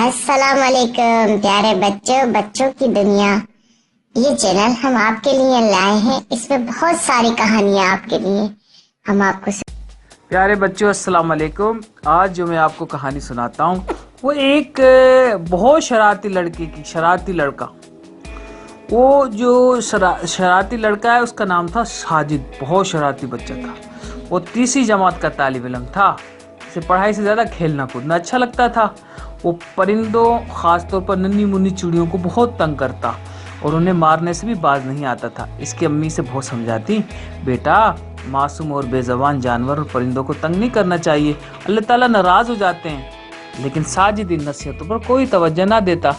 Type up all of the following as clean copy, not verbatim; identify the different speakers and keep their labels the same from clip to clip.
Speaker 1: अस्सलाम वालेकुम प्यारे बच्चों की दुनिया। ये चैनल हम आपके लिए लाए हैं। इसमें बहुत सारी कहानियां आपके लिए हम आपको
Speaker 2: प्यारे बच्चों अस्सलाम वालेकुम। आज जो मैं आपको कहानी सुनाता हूँ वो एक बहुत शरारती लड़के की, शरारती लड़का। वो जो शरारती लड़का है उसका नाम था साजिद। बहुत शरारती बच्चा था। वो तीसरी जमात का तालिब इल्म था। इसे पढ़ाई से ज़्यादा खेलना कूदना अच्छा लगता था। वो परिंदों, ख़ास तौर पर नन्ही मुन्नी चिड़ियों को बहुत तंग करता और उन्हें मारने से भी बाज नहीं आता था। इसकी अम्मी से बहुत समझाती, बेटा मासूम और बेज़बान जानवर और परिंदों को तंग नहीं करना चाहिए, अल्लाह ताला नाराज़ हो जाते हैं। लेकिन साजिद इन नसीहतों पर कोई तवज्जो ना देता।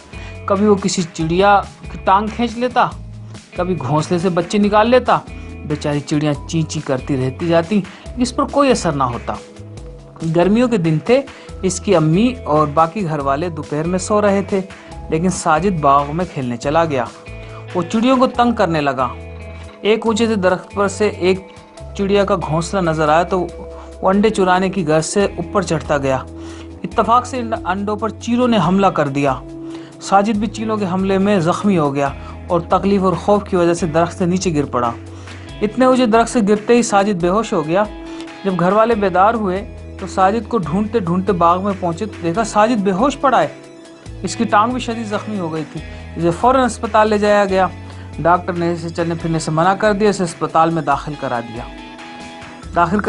Speaker 2: कभी वो किसी चिड़िया की टांग खींच लेता, कभी घोंसले से बच्चे निकाल लेता। बेचारी चिड़ियाँ ची ची करती रहती जाती, इस पर कोई असर ना होता। गर्मियों के दिन थे। इसकी अम्मी और बाकी घर वाले दोपहर में सो रहे थे, लेकिन साजिद बाग में खेलने चला गया। वो चिड़ियों को तंग करने लगा। एक ऊंचे से दरख्त पर से एक चिड़िया का घोंसला नजर आया तो वो अंडे चुराने की गर्ज से ऊपर चढ़ता गया। इत्तेफाक से इन अंडों पर चीलों ने हमला कर दिया। साजिद भी चीलों के हमले में जख्मी हो गया और तकलीफ और खौफ की वजह से दरख्त से नीचे गिर पड़ा। इतने ऊंचे दरख्त से गिरते ही साजिद बेहोश हो गया। जब घर वाले बेदार हुए तो साजिद को ढूंढते ढूंढते बाग में पहुंचे तो देखा साजिद बेहोश पड़ा है। इसकी टांग भी शदीद जख्मी हो गई थी। इसे फौरन अस्पताल ले जाया गया। डॉक्टर ने इसे चलने फिरने से मना कर दिया। इसे अस्पताल में दाखिल कर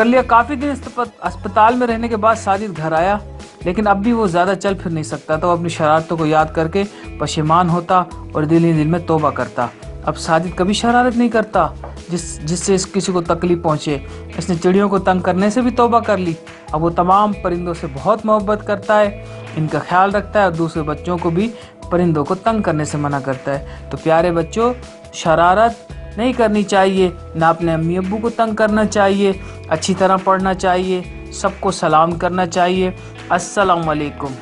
Speaker 2: लिया। काफ़ी दिन अस्पताल में रहने के बाद साजिद घर आया, लेकिन अब भी वो ज़्यादा चल फिर नहीं सकता था। वो अपनी शरारतों को याद करके पशेमान होता और दिल ही दिल में तौबा करता। अब साजिद कभी शरारत नहीं करता जिससे किसी को तकलीफ पहुँचे। इसने चिड़ियों को तंग करने से भी तौबा कर ली। अब वो तमाम परिंदों से बहुत मोहब्बत करता है, इनका ख्याल रखता है और दूसरे बच्चों को भी परिंदों को तंग करने से मना करता है। तो प्यारे बच्चों, शरारत नहीं करनी चाहिए, ना अपने अम्मी अब्बू को तंग करना चाहिए, अच्छी तरह पढ़ना चाहिए, सबको सलाम करना चाहिए। अस्सलाम वालेकुम।